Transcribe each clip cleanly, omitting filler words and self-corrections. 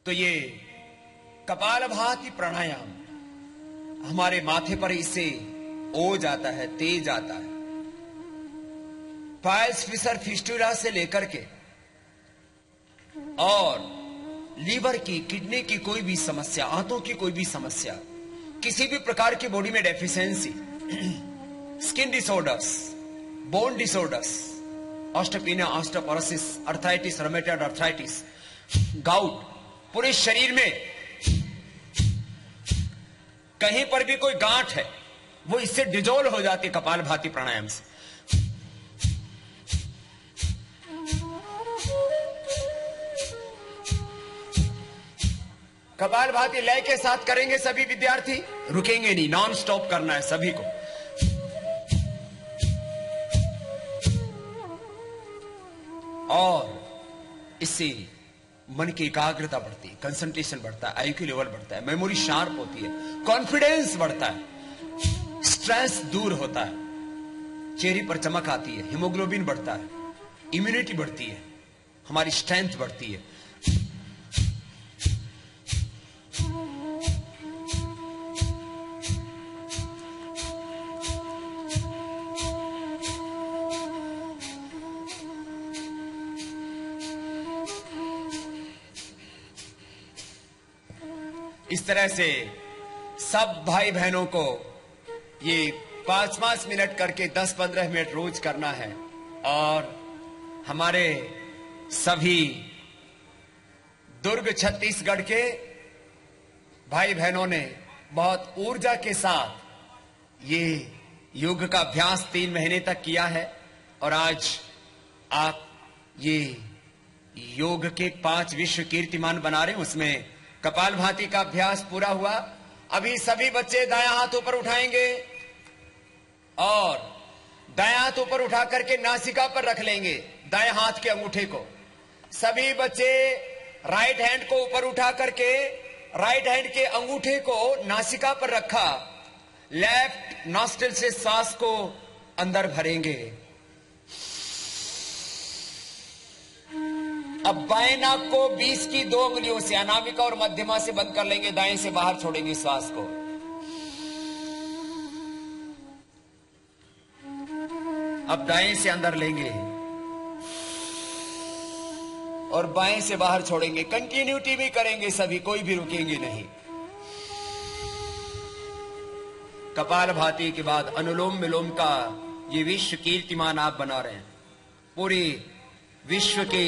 तो ये कपालभाति प्राणायाम हमारे माथे पर इससे ओज आता है, तेज आता है। पाइल्स फिशर फिस्टुला से लेकर के और लीवर की, किडनी की कोई भी समस्या, आंतों की कोई भी समस्या, किसी भी प्रकार की बॉडी में deficiency, skin disorders, bone disorders, osteopenia, osteoporosis, arthritis, rheumatoid arthritis, gout, पूरे शरीर में कहीं पर भी कोई गांठ है वो इससे डिजोल्व हो जाती है कपालभाति प्राणायाम से। कपालभाति लय के साथ करेंगे सभी विद्यार्थी, रुकेंगे नहीं, नॉन स्टॉप करना है सभी को। और इससे मन की एकाग्रता बढ़ती है, कंसंट्रेशन बढ़ता है, आईक्यू लेवल बढ़ता है, मेमोरी शार्प होती है, कॉन्फिडेंस बढ़ता है, स्ट्रेस दूर होता है, चेहरे पर चमक आती है, हीमोग्लोबिन बढ़ता है, इम्यूनिटी बढ़ती है, हमारी स्ट्रेंथ बढ़ती है। इस तरह से सब भाई बहनों को ये 5-5 मिनट करके 10-15 मिनट रोज करना है। और हमारे सभी दुर्ग छत्तीसगढ़ के भाई बहनों ने बहुत ऊर्जा के साथ ये योग का अभ्यास 3 महीने तक किया है। और आज आप ये योग के 5 विश्व कीर्तिमान बना रहे हैं, उसमें कपालभाति का अभ्यास पूरा हुआ। अभी सभी बच्चे दायां हाथ ऊपर उठाएंगे और दायां हाथ ऊपर उठा करके नासिका पर रख लेंगे दाएं हाथ के अंगूठे को। सभी बच्चे राइट हैंड को ऊपर उठा करके राइट हैंड के अंगूठे को नासिका पर रखा, लेफ्ट नॉस्ट्रिल से सांस को अंदर भरेंगे। अब बाएं नाक को 20 की 2 उंगलियों से अनामिका और मध्यमा से बंद कर लेंगे, दाएं से बाहर छोड़ेंगे श्वास को। अब दाएं से अंदर लेंगे और बाएं से बाहर छोड़ेंगे। कंटिन्यूटी भी करेंगे सभी, कोई भी रुकेंगे नहीं। कपालभाति के बाद अनुलोम विलोम का ये विश्व कीर्तिमान आप बना रहे हैं। पूरे विश्व के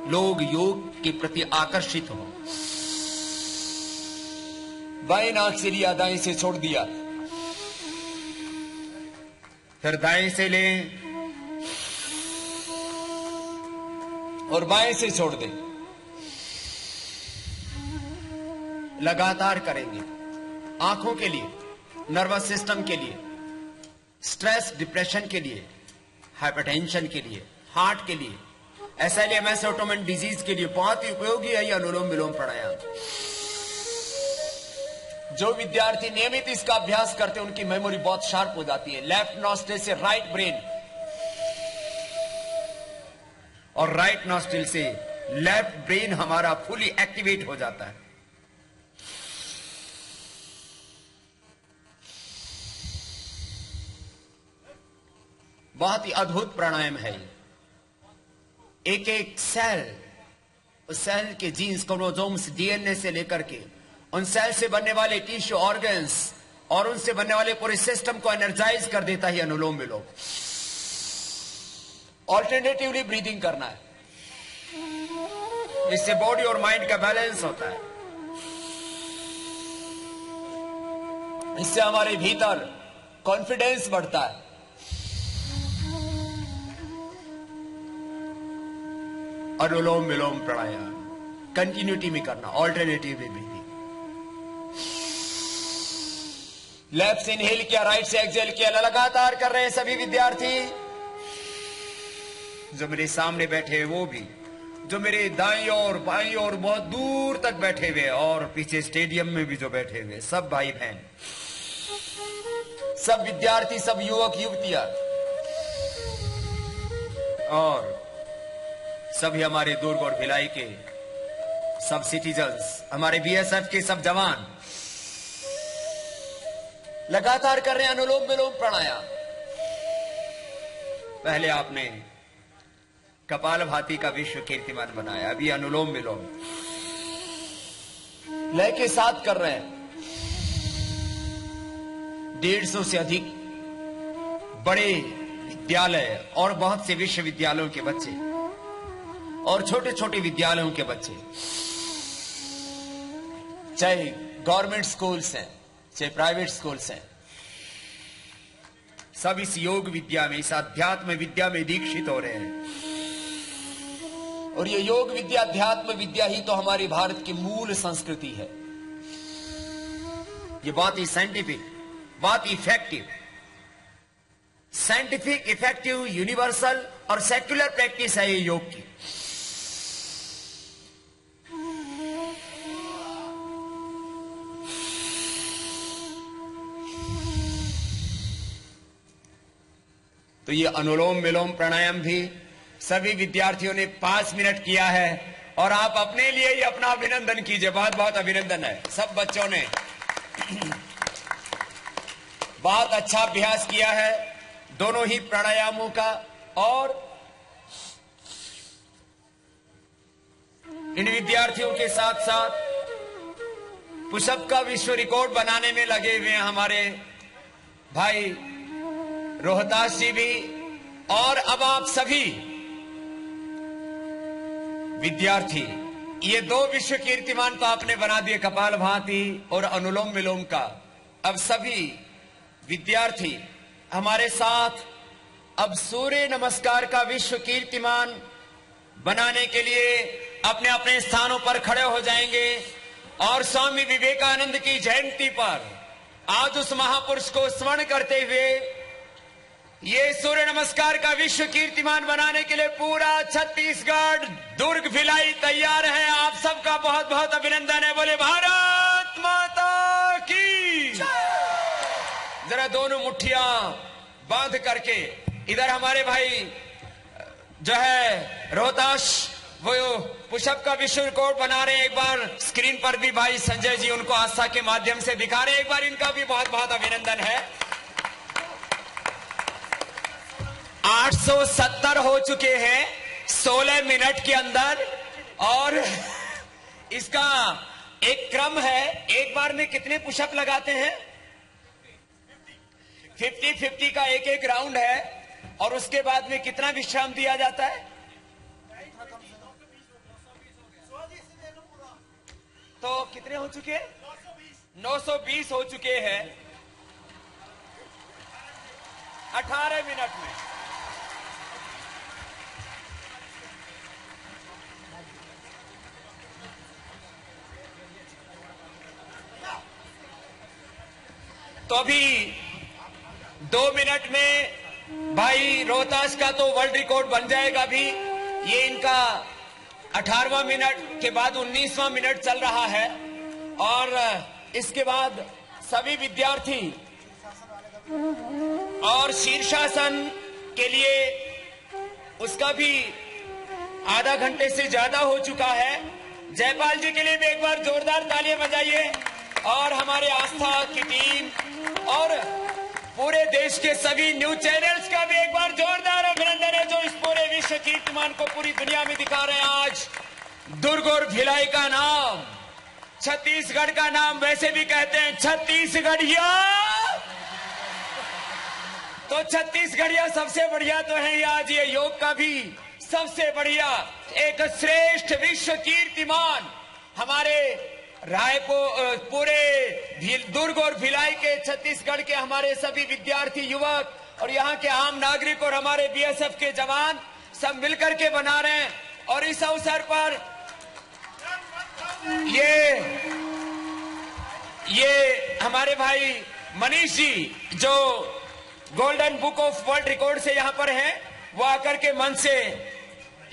लोग योग के प्रति आकर्षित हो। बाएं नाक से लिया, दाएं से छोड़ दिया, फिर दाएं से लें और बाएं से छोड़ दें। लगातार करेंगे। आंखों के लिए, नर्वस सिस्टम के लिए, स्ट्रेस डिप्रेशन के लिए, हाइपरटेंशन के लिए, हार्ट के लिए, SLMS ऑटोमेन डिजीज के लिए बहुत ही उपयोगी है ये अनुलोम विलोम प्राणायाम। जो विद्यार्थी नियमित इसका अभ्यास करते हैं उनकी मेमोरी बहुत शार्प हो जाती है। लेफ्ट नॉस्ट्रिल से राइट ब्रेन और राइट नॉस्ट्रिल से लेफ्ट ब्रेन हमारा फुली एक्टिवेट हो जाता है। बहुत ही अद्भुत प्राणायाम है ये। एक एक सेल, उस सेल के जीन्स, क्रोमोसोम्स, DNA से लेकर के उन सेल से बनने वाले टिश्यू ऑर्गन्स और उनसे बनने वाले पूरे सिस्टम को एनर्जाइज कर देता है अनुलोम विलोम। ऑल्टरनेटिवली ब्रीदिंग करना है, इससे बॉडी और माइंड का बैलेंस होता है। इससे हमारे भीतर कॉन्फिडेंस बढ़ता है। अनुलोम विलोम प्राणायाम कंटिन्यूटी में करना, ऑल्टरनेटिव ब्रीदिंग। लेफ्ट से इनहेल किया, राइट से एक्सहेल किया, लगातार कर रहे हैं सभी विद्यार्थी। जो मेरे सामने बैठे हैं वो भी, जो मेरे दाईं और बाईं और बहुत दूर तक बैठे हुए, और पीछे स्टेडियम में भी जो बैठे हुए, सब भाई बहन, सब विद्यार्थी, सब युवक युवतियां, और सभी हमारे दुर्ग और भिलाई के सब सिटीजन्स, हमारे बीएसएफ के सब जवान लगातार कर रहे हैं अनुलोम विलोम प्राणायाम। पहले आपने कपालभाति का विश्व कीर्तिमान बनाया, अभी अनुलोम विलोम लय के साथ कर रहे हैं। 150 से अधिक बड़े विद्यालय और बहुत से विश्वविद्यालयों के बच्चे और छोटे छोटे विद्यालयों के बच्चे, चाहे गवर्नमेंट स्कूल्स हैं चाहे प्राइवेट स्कूल्स हैं, सब इस योग विद्या में, इस अध्यात्म विद्या में दीक्षित हो रहे हैं। और ये योग विद्या, अध्यात्म विद्या ही तो हमारी भारत की मूल संस्कृति है। ये बहुत ही साइंटिफिक, बहुत इफेक्टिव, साइंटिफिक, इफेक्टिव, यूनिवर्सल और सेक्युलर प्रैक्टिस है ये योग की। तो ये अनुलोम विलोम प्राणायाम भी सभी विद्यार्थियों ने 5 मिनट किया है और आप अपने लिए ही अपना अभिनंदन कीजिए। बहुत बहुत अभिनंदन है, सब बच्चों ने बहुत अच्छा अभ्यास किया है दोनों ही प्राणायामों का। और इन विद्यार्थियों के साथ साथ पुशअप का विश्व रिकॉर्ड बनाने में लगे हुए हैं हमारे भाई रोहतास जी भी। और अब आप सभी विद्यार्थी, ये 2 विश्व कीर्तिमान तो आपने बना दिए, कपालभाति और अनुलोम विलोम का। अब सभी विद्यार्थी हमारे साथ अब सूर्य नमस्कार का विश्व कीर्तिमान बनाने के लिए अपने अपने स्थानों पर खड़े हो जाएंगे। और स्वामी विवेकानंद की जयंती पर आज उस महापुरुष को स्मरण करते हुए ये सूर्य नमस्कार का विश्व कीर्तिमान बनाने के लिए पूरा छत्तीसगढ़, दुर्ग, भिलाई तैयार है। आप सबका बहुत बहुत अभिनंदन है। बोले भारत माता की। जरा दोनों मुट्ठियां बांध करके, इधर हमारे भाई जो है रोहतास वो पुशअप का विश्व रिकॉर्ड बना रहे हैं। एक बार स्क्रीन पर भी भाई संजय जी उनको आस्था के माध्यम से दिखा रहे हैं। एक बार इनका भी बहुत बहुत अभिनंदन है। 870 हो चुके हैं 16 मिनट के अंदर। और इसका एक क्रम है, एक बार में कितने पुशअप लगाते हैं? 50-50 का एक एक राउंड है। और उसके बाद में कितना विश्राम दिया जाता है? तो कितने हो चुके हैं? 920 हो चुके हैं 18 मिनट में। तो अभी 2 मिनट में भाई रोहतास का तो वर्ल्ड रिकॉर्ड बन जाएगा। अभी ये इनका 18वां मिनट के बाद 19वां मिनट चल रहा है। और इसके बाद सभी विद्यार्थी और शीर्षासन के लिए उसका भी आधा घंटे से ज्यादा हो चुका है। जयपाल जी के लिए भी एक बार जोरदार तालियां बजाइए। और हमारे आस्था की टीम और पूरे देश के सभी न्यूज चैनल्स का भी एक बार जोरदार अभिनंदन है, जो इस पूरे विश्व कीर्तिमान को पूरी दुनिया में दिखा रहे हैं। आज दुर्ग और भिलाई का नाम, छत्तीसगढ़ का नाम वैसे भी कहते हैं छत्तीसगढ़िया। तो छत्तीसगढ़िया सबसे बढ़िया तो है। आज ये योग का भी सबसे बढ़िया एक श्रेष्ठ विश्व कीर्तिमान हमारे रायपुर, पूरे दुर्ग और भिलाई के, छत्तीसगढ़ के हमारे सभी विद्यार्थी, युवक और यहाँ के आम नागरिक और हमारे बीएसएफ के जवान सब मिलकर के बना रहे हैं। और इस अवसर पर ये हमारे भाई मनीष जी जो golden book of world record से यहाँ पर हैं, वो आकर के मन से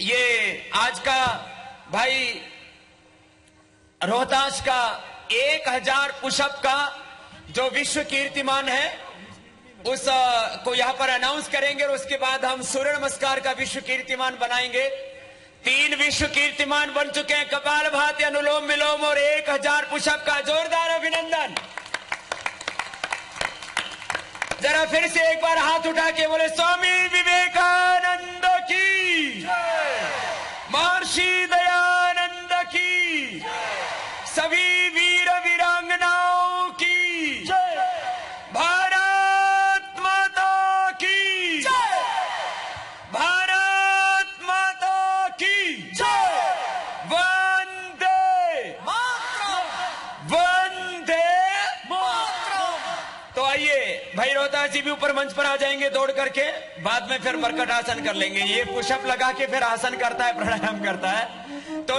ये आज का भाई रोहतास का 1000 पुशअप का जो विश्व कीर्तिमान है उस को यहां पर अनाउंस करेंगे। और उसके बाद हम सूर्य नमस्कार का विश्व कीर्तिमान बनाएंगे। 3 विश्व कीर्तिमान बन चुके हैं कपालभाति, अनुलोम विलोम और 1000 पुशअप का जोरदार अभिनंदन। जरा फिर से एक बार हाथ उठा के बोले स्वामी विवेकानंद की, महर्षि दयानंद की, सभी वीर वीरांगनाओं की, भारत माता की, भारत माता की, वंदे वंदे। तो आइए भाई रोहतास जी भी ऊपर मंच पर आ जाएंगे दौड़ करके, बाद में फिर मरकट आसन कर लेंगे। ये पुशअप लगा के फिर आसन करता है, प्राणायाम करता है। तो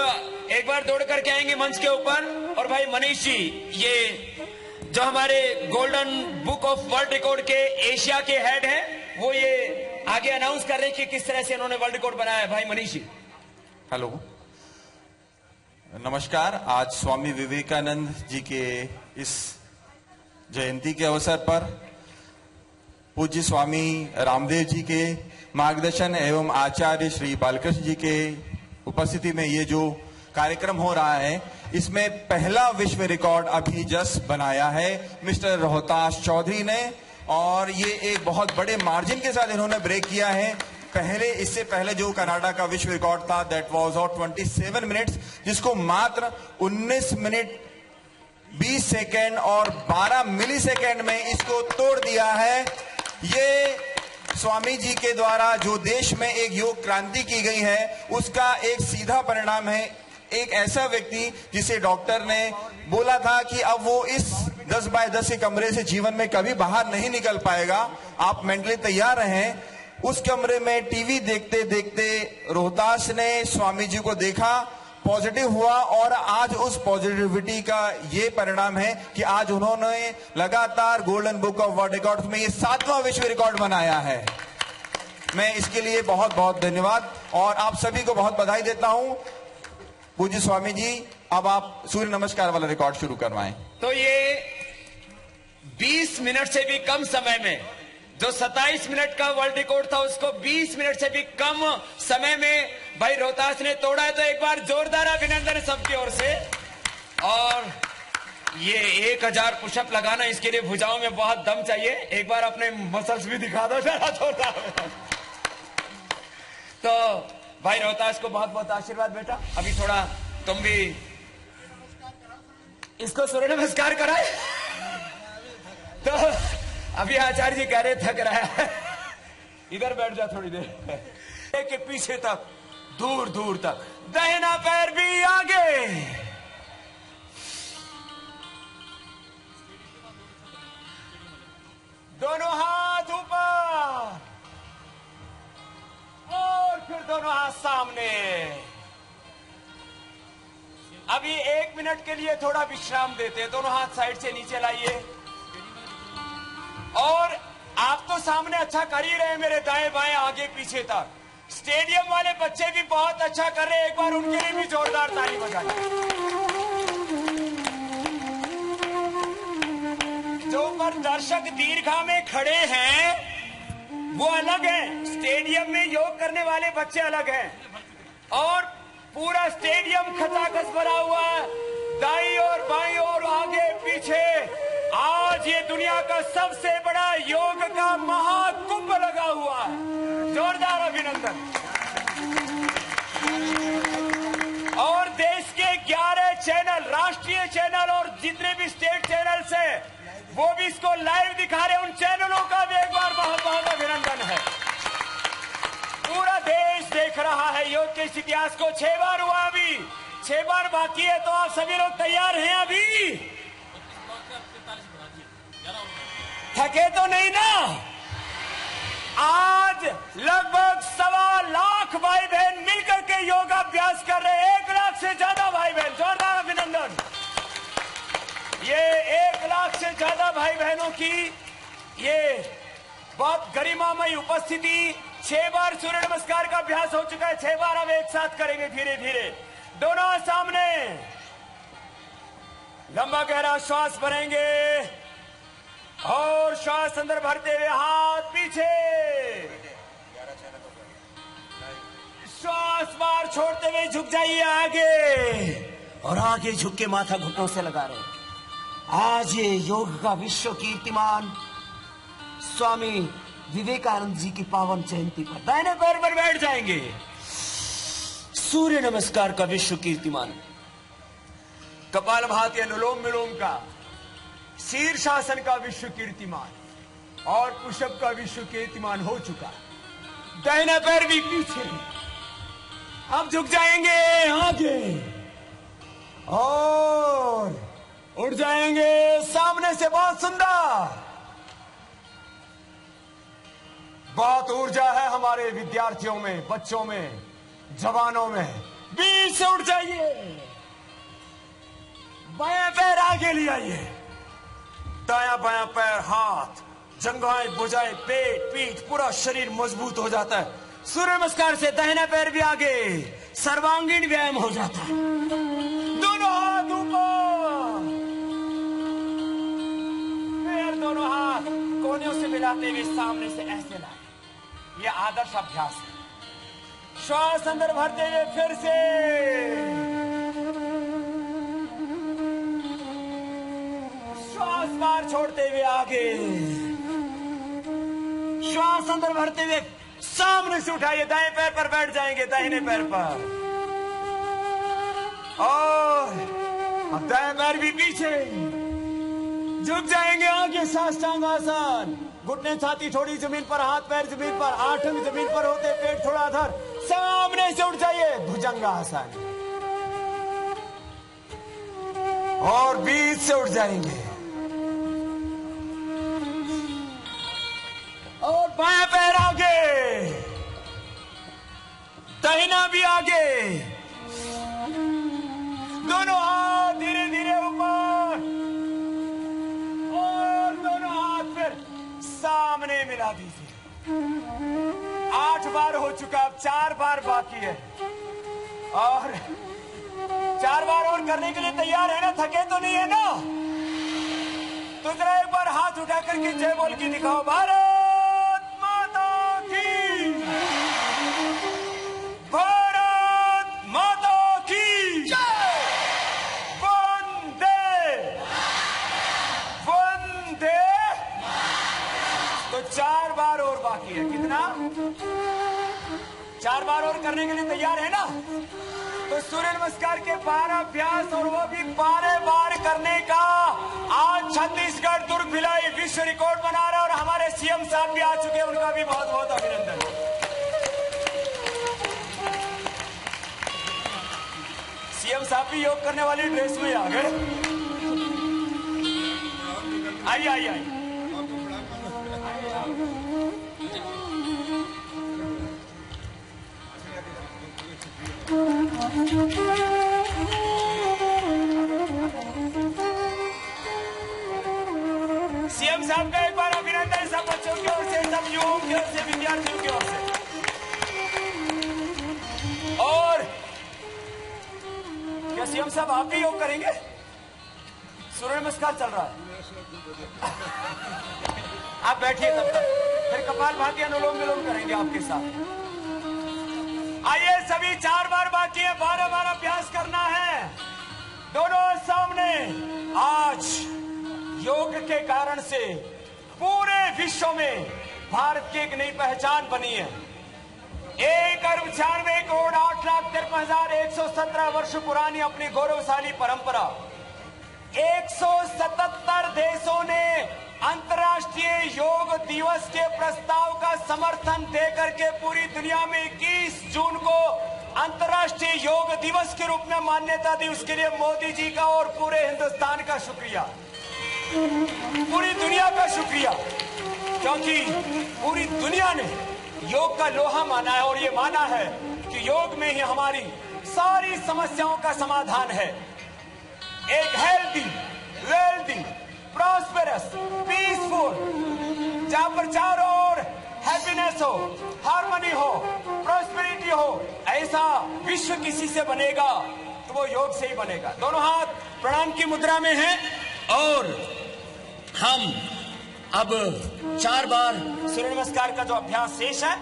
एक बार दौड़ करके आएंगे मंच के ऊपर। और भाई मनीष जी, ये जो हमारे golden book of world record के एशिया के हेड हैं, वो ये आगे अनाउंस कर रहे हैं कि किस तरह से इन्होंने वर्ल्ड रिकॉर्ड बनाया है। भाई मनीष जी। हेलो, नमस्कार। आज स्वामी विवेकानंद जी के इस जयंती के अवसर पर पूज्य स्वामी रामदेव जी के मार्गदर्शन एवं आचार्य श्री बालकृष्ण जी के उपस्थिति में ये जो कार्यक्रम हो रहा है, इसमें पहला विश्व रिकॉर्ड अभी जस्ट बनाया है मिस्टर रोहतास चौधरी ने, और ये एक बहुत बड़े मार्जिन के साथ इन्होंने ब्रेक किया है। इससे पहले जो कनाडा का विश्व रिकॉर्ड था, दैट वाज ऑफ 27 मिनट्स, जिसको मात्र 19 मिनट 20 सेकेंड और 12 मिली सेकेंड में इसको तोड़ दिया है। ये स्वामी जी के द्वारा जो देश में एक योग क्रांति की गई है, उसका एक सीधा परिणाम है। एक ऐसा व्यक्ति जिसे डॉक्टर ने बोला था कि अब वो इस 10 बाय 10 के कमरे से जीवन में कभी बाहर नहीं निकल पाएगा, आप मेंटली तैयार रहें। उस कमरे में टीवी देखते देखते रोहतास ने स्वामी जी को देखा, पॉजिटिव हुआ, और आज उस पॉजिटिविटी का ये परिणाम है कि आज उन्होंने लगातार golden book of world records में ये 7वां विश्व रिकॉर्ड बनाया है। मैं इसके लिए बहुत बहुत धन्यवाद और आप सभी को बहुत बधाई देता हूं। पूज्य स्वामी जी, अब आप सूर्य नमस्कार वाला रिकॉर्ड शुरू करवाएं। तो ये 20 मिनट से भी कम समय में, जो 27 मिनट का वर्ल्ड रिकॉर्ड था, उसको 20 मिनट से भी कम समय में भाई रोहतास ने तोड़ा है। तो एक बार जोरदार अभिनंदन सबकी ओर से। और ये 1000 पुशअप लगाना, इसके लिए भुजाओं में बहुत दम चाहिए। एक बार अपने मसल्स भी दिखा दो जरा जोरदार। तो भाई रोहतास को बहुत बहुत आशीर्वाद बेटा। अभी थोड़ा तुम भी इसको सूर्य नमस्कार कराए। तो अभी आचार्य जी कह रहे थक रहा है, इधर बैठ जा थोड़ी देर, के पीछे तक, दूर दूर तक, दाहिना पैर भी आगे, दोनों हाथ ऊपर और फिर दोनों हाथ सामने। अभी 1 मिनट के लिए थोड़ा विश्राम देते हैं। दोनों हाथ साइड से नीचे लाइए। और आप तो सामने अच्छा कर ही रहे हैं, मेरे दाएं बाएं आगे पीछे तक। स्टेडियम वाले बच्चे भी बहुत अच्छा कर रहे हैं, एक बार उनके लिए भी जोरदार ताली बजाइए। जो पर दर्शक दीर्घा में खड़े हैं वो अलग है, स्टेडियम में योग करने वाले बच्चे अलग हैं। और पूरा स्टेडियम खचाखच भरा हुआ है, दाईं और बाईं और आगे पीछे। आज ये दुनिया का सबसे बड़ा योग का महाकुंभ लगा हुआ है। जोरदार अभिनंदन। और देश के 11 चैनल, राष्ट्रीय चैनल और जितने भी स्टेट चैनल्स हैं, वो भी इसको लाइव दिखा रहे हैं। उन चैनलों का भी एक बार बहुत बहुत अभिनंदन है। पूरा देश देख रहा है योग के इस इतिहास को। 6 बार हुआ, अभी 6 बार बाकी है। तो आप सभी लोग तैयार हैं? अभी थके तो नहीं ना? आज लगभग 1.25 लाख भाई बहन मिलकर के योगाभ्यास कर रहे हैं। 1 लाख से ज्यादा भाई बहन, जोरदार अभिनंदन। ये 1 लाख से ज्यादा भाई बहनों की ये बहुत गरिमामयी उपस्थिति। 6 बार सूर्य नमस्कार का अभ्यास हो चुका है, 6 बार अब एक साथ करेंगे धीरे धीरे। दोनों सामने, लंबा गहरा श्वास भरेंगे और श्वास अंदर भरते हुए हाथ पीछे, श्वास बाहर छोड़ते हुए झुक जाइए आगे, और आगे झुक के माथा घुटनों से लगा रहे। आज ये योग का विश्व कीर्तिमान स्वामी विवेकानंद जी की पावन जयंती पर दाहिने पैर पर बैठ जाएंगे। सूर्य नमस्कार का विश्व कीर्तिमान, कपालभाति अनुलोम विलोम का, शीर्षासन का विश्व कीर्तिमान और पुशअप का विश्व कीर्तिमान हो चुका। दाहिना पैर भी पीछे, अब झुक जाएंगे आगे और उड़ जाएंगे सामने से। बहुत सुंदर, बहुत ऊर्जा है हमारे विद्यार्थियों में, बच्चों में, जवानों में। बीच से उठ जाइए, बायां पैर आगे ले आइए, दायां बायां पैर, हाथ, जंघाएं, भुजाएं, पेट, पीठ, पूरा शरीर मजबूत हो जाता है। सूर्य नमस्कार से दाहिना पैर भी आगे, सर्वांगीण व्यायाम हो जाता है। दोनों हाथ ऊपर, फिर दोनों हाथ कोनों से मिलाते हुए सामने से ऐसे लाए। यह आदर्श अभ्यास है। श्वास अंदर भरते हुए फिर से, श्वास बाहर छोड़ते हुए आगे, श्वास अंदर भरते हुए सामने से उठाइए। दाएं पैर पर बैठ जाएंगे, दाहिने पैर पर, और अब दाएं पैर भी पीछे, झुक जाएंगे आगे। साष्टांग आसन, घुटने छाती थोड़ी जमीन पर, हाथ पैर जमीन पर, आठ अंग जमीन पर होते, पेट थोड़ा अधर, सामने से उठ जाइए। भुजंगासन, और बीच से उठ जाएंगे और बायां पैर आगे, दाहिना भी आगे, दोनों हाथ धीरे धीरे ऊपर और दोनों हाथ फिर सामने मिला दीजिए। 8 बार हो चुका, अब 4 बार बाकी है, और 4 बार और करने के लिए तैयार है ना? थके तो नहीं है ना? तो जरा एक बार हाथ उठा करके जय बोल के दिखाओ। भारत माता की, भारत माता की जय, वंदे वंदे। तो 4 बार और बाकी है। कितना? 4 बार और करने के लिए तैयार है ना? तो सूर्य नमस्कार के 12 अभ्यास, और वो भी 12 बार करने का आज छत्तीसगढ़ दुर्ग भिलाई विश्व रिकॉर्ड बना रहा है। और हमारे सीएम साहब भी आ चुके हैं, उनका भी बहुत बहुत अभिनंदन। सीएम साहब भी योग करने वाली ड्रेस में आ गए। आइए आइए आइए। सीएम साहब का एक बार अभिनंदन सब बच्चों की ओर से, सब युवाओं की ओर से, विद्यार्थियों की ओर से। और क्या सीएम साहब आप भी योग करेंगे? सूर्य नमस्कार चल रहा है, आप बैठिए तब तक, फिर कपालभाति अनुलोम विलोम करेंगे आपके साथ। आइए, सभी 4 बार बाकी है, 12 बार अभ्यास करना है। दोनों सामने। आज योग के कारण से पूरे विश्व में भारत की एक नई पहचान बनी है। 1,96,08,53,117 वर्ष पुरानी अपनी गौरवशाली परंपरा, 177 देशों ने अंतर्राष्ट्रीय योग दिवस के प्रस्ताव का समर्थन देकर के पूरी दुनिया में 21 जून को अंतर्राष्ट्रीय योग दिवस के रूप में मान्यता दी। उसके लिए मोदी जी का और पूरे हिंदुस्तान का शुक्रिया, पूरी दुनिया का शुक्रिया, क्योंकि पूरी दुनिया ने योग का लोहा माना है और ये माना है कि योग में ही हमारी सारी समस्याओं का समाधान है। एक हेल्दी, वेल्दी, प्रॉस्पेरस, पीसफुल, जहां पर चारों ओर हैप्पीनेस हो, हार्मनी हो, प्रॉस्पेरिटी हो, ऐसा विश्व किसी से बनेगा तो वो योग से ही बनेगा। दोनों हाथ प्रणाम की मुद्रा में हैं और हम अब 4 बार सूर्य नमस्कार का जो अभ्यास शेष है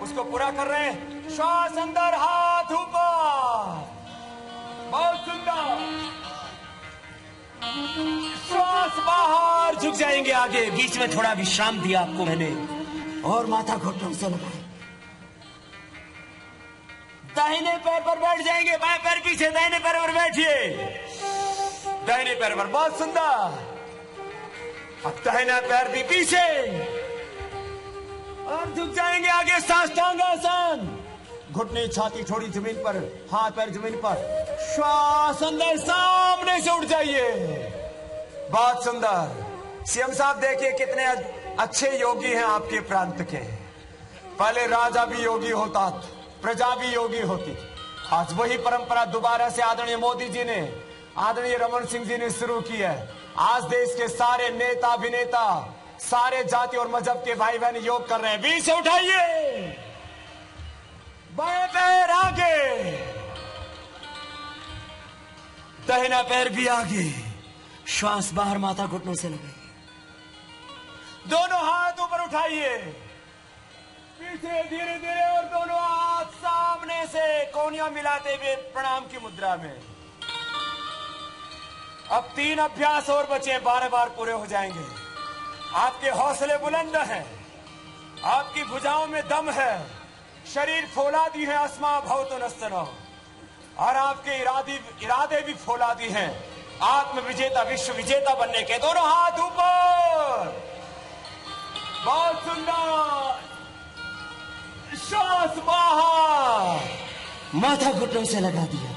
उसको पूरा कर रहे हैं। श्वास अंदर, हाथ ऊपर, बहुत सुंदर। श्वास बाहर, झुक जाएंगे आगे। बीच में थोड़ा विश्राम दिया आपको मैंने, और माथा घुटनों से लगाए। दाहिने पैर पर बैठ जाएंगे, बाएं पैर पीछे, दाहिने पैर पर बैठिए, दाहिने पैर पर, बहुत सुंदर। अब दाहिना पैर भी पीछे, और झुक जाएंगे आगे, साष्टांगासन। घुटने छाती छोड़ी जमीन पर, हाथ पैर जमीन पर। श्वास अंदर, सामने से उठ जाइए, बहुत सुंदर। सीएम साहब देखिए कितने अच्छे योगी हैं आपके प्रांत के। पहले राजा भी योगी होता, प्रजा भी योगी होती। आज वही परंपरा दोबारा से आदरणीय मोदी जी ने, आदरणीय रमन सिंह जी ने शुरू की है। आज देश के सारे नेता अभिनेता, सारे जाति और मजहब के भाई बहन योग कर रहे हैं। बीच से उठाइए, बाएं पैर आगे, दाहिना पैर भी आगे। श्वास बाहर, माथा घुटनों से लगाइए। दोनों हाथ ऊपर उठाइए, पीछे धीरे धीरे, और दोनों हाथ सामने से कोहनियां मिलाते हुए प्रणाम की मुद्रा में। अब 3 अभ्यास और बचे, 12 बार पूरे हो जाएंगे। आपके हौसले बुलंद हैं, आपकी भुजाओं में दम है, शरीर फौलादी है, अस्मा भवतो नस्तनो, और आपके इरादे भी फौलादी हैं, आत्म विजेता, विश्व विजेता बनने के। दोनों हाथ ऊपर, बहुत सुंदर। श्वास बाहर, माथा घुटनों से लगा दिया।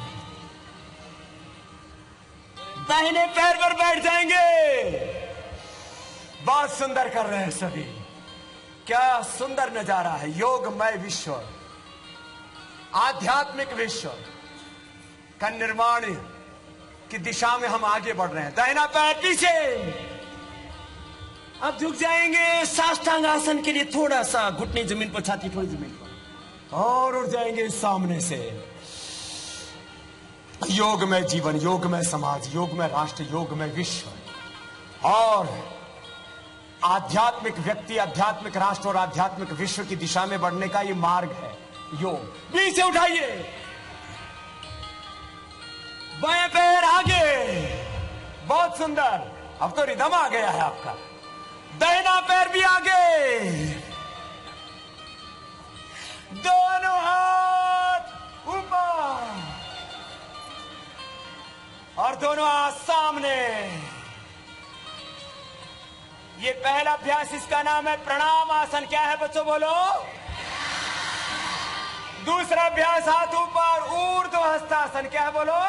दाहिने पैर पर बैठ जाएंगे। बहुत सुंदर कर रहे हैं सभी, क्या सुंदर नजारा है। योगमय विश्व, आध्यात्मिक विश्व का निर्माण की दिशा में हम आगे बढ़ रहे हैं। दाहिना पैर पीछे, अब झुक जाएंगे साष्टांग आसन के लिए। थोड़ा सा घुटने जमीन पर, छाती थोड़ी जमीन पर, और उठ जाएंगे सामने से। योग में जीवन, योग में समाज, योग में राष्ट्र, योग में विश्व, और आध्यात्मिक व्यक्ति, आध्यात्मिक राष्ट्र और आध्यात्मिक विश्व की दिशा में बढ़ने का ये मार्ग है योग। बीच से उठाइए, बाएं पैर आगे, बहुत सुंदर। अब तो रिदम आ गया है आपका। दाहिना पैर भी आगे, दोनों हाथ ऊपर, और दोनों हाथ सामने। ये पहला अभ्यास, इसका नाम है प्रणाम आसन। क्या है बच्चों, बोलो। दूसरा अभ्यास, हाथ ऊपर, ऊर्ध्व हस्तासन। क्या है, बोलो।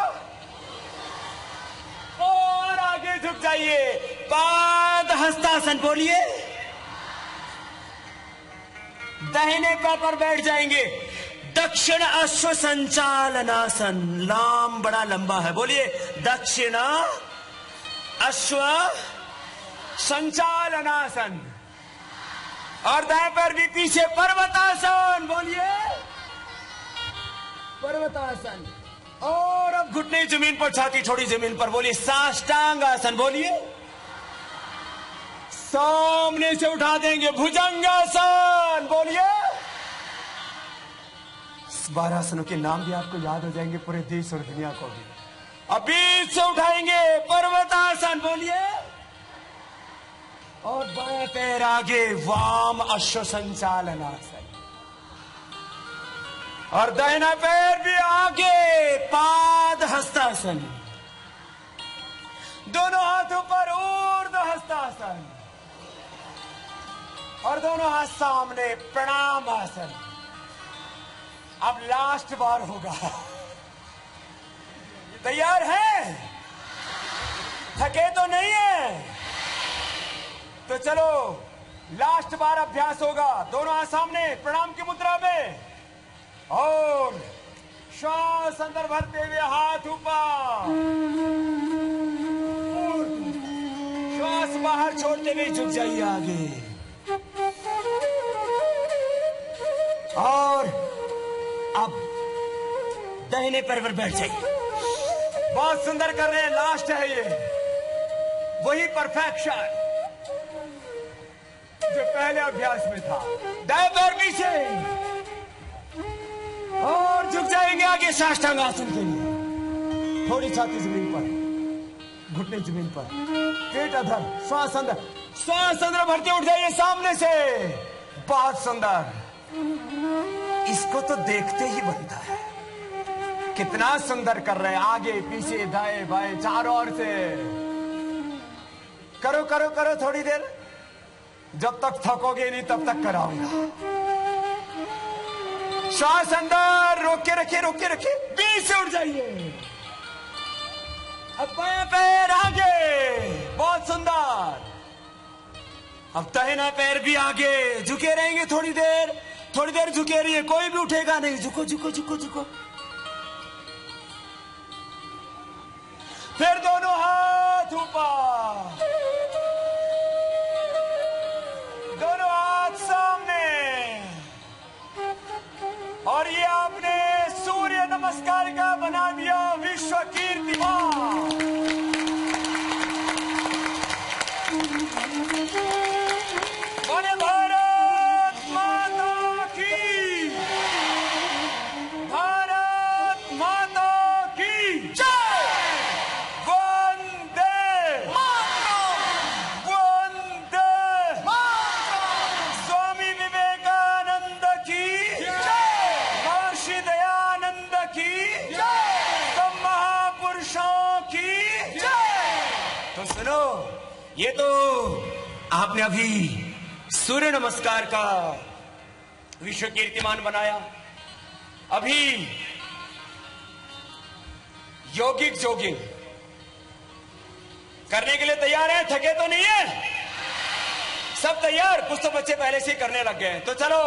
और आगे झुक जाइए, पाद हस्तासन। बोलिए। दाहिने पैर पर बैठ जाएंगे, दक्षिण अश्व संचालनासन। लाम बड़ा लंबा है, बोलिए। दक्षिण अश्व संचालनासन। और दाएं पैर भी पीछे, पर्वतासन। बोलिए, पर्वतासन। और अब घुटने जमीन पर, छाती छोड़ी जमीन पर। बोलिए, साष्टांग आसन। बोलिए। सामने से उठा देंगे, भुजंगासन। बोलिए। 12 आसनों के नाम भी आपको याद हो जाएंगे, पूरे देश और दुनिया को भी। अब बीच से उठाएंगे, पर्वतासन। बोलिए। और बाएं पैर आगे, वाम अश्व संचालनासन। और दाहिना पैर भी आगे, पाद हस्तासन। दोनों हाथ ऊपर, ऊर्ध्व हस्तासन। और दोनों हाथ सामने, प्रणाम आसन। अब लास्ट बार होगा, तैयार हैं? थके तो नहीं है? तो चलो, लास्ट बार अभ्यास होगा। दोनों हाथ सामने, प्रणाम की मुद्रा में, और श्वास अंदर भरते हुए हाथ ऊपर, श्वास बाहर छोड़ते हुए झुक जाइए आगे। और अब दाहिने पैर पर बैठ जाइए। बहुत सुंदर कर रहे हैं, लास्ट है ये, वही परफेक्शन जो पहले अभ्यास में था। दाएं पैर पीछे, और झुक जाएंगे आगे साष्टांग आसन के लिए। थोड़ी छाती जमीन पर, घुटने जमीन पर, पेट अधर, श्वास अंदर, श्वास अंदर भरते उठ जाइए सामने से। बहुत सुंदर। इसको तो देखते ही बनता है। कितना सुंदर कर रहे हैं, आगे पीछे दाएं बाएं चारों ओर से। करो करो करो थोड़ी देर, जब तक थकोगे नहीं तब तक कराऊंगा। श्वास अंदर, रोक के रखिए, रोक के रखिए, बीच से उठ जाइए। अब बाएं पैर आगे, बहुत सुंदर। अब दाहिना पैर भी आगे, झुके रहेंगे थोड़ी देर, थोड़ी देर झुके रहिए, कोई भी उठेगा नहीं। झुको झुको झुको झुको। फिर दोनों हाथ ऊपर, दोनों हाथ सामने, और ये आपने सूर्य नमस्कार का बना दिया विश्व कीर्तिमान। बोले भारत माता की, भारत माता की जय। वंदे वंदे स्वामी विवेकानंद की जय, महर्षि दयानंद की जय, सब महापुरुषों की जय। तो सुनो, ये तो आपने अभी सूर्य नमस्कार का विश्व कीर्तिमान बनाया। अभी यौगिक जॉगिंग करने के लिए तैयार है? थके तो नहीं है? सब तैयार? कुछ तो बच्चे पहले से ही करने लग गए हैं। तो चलो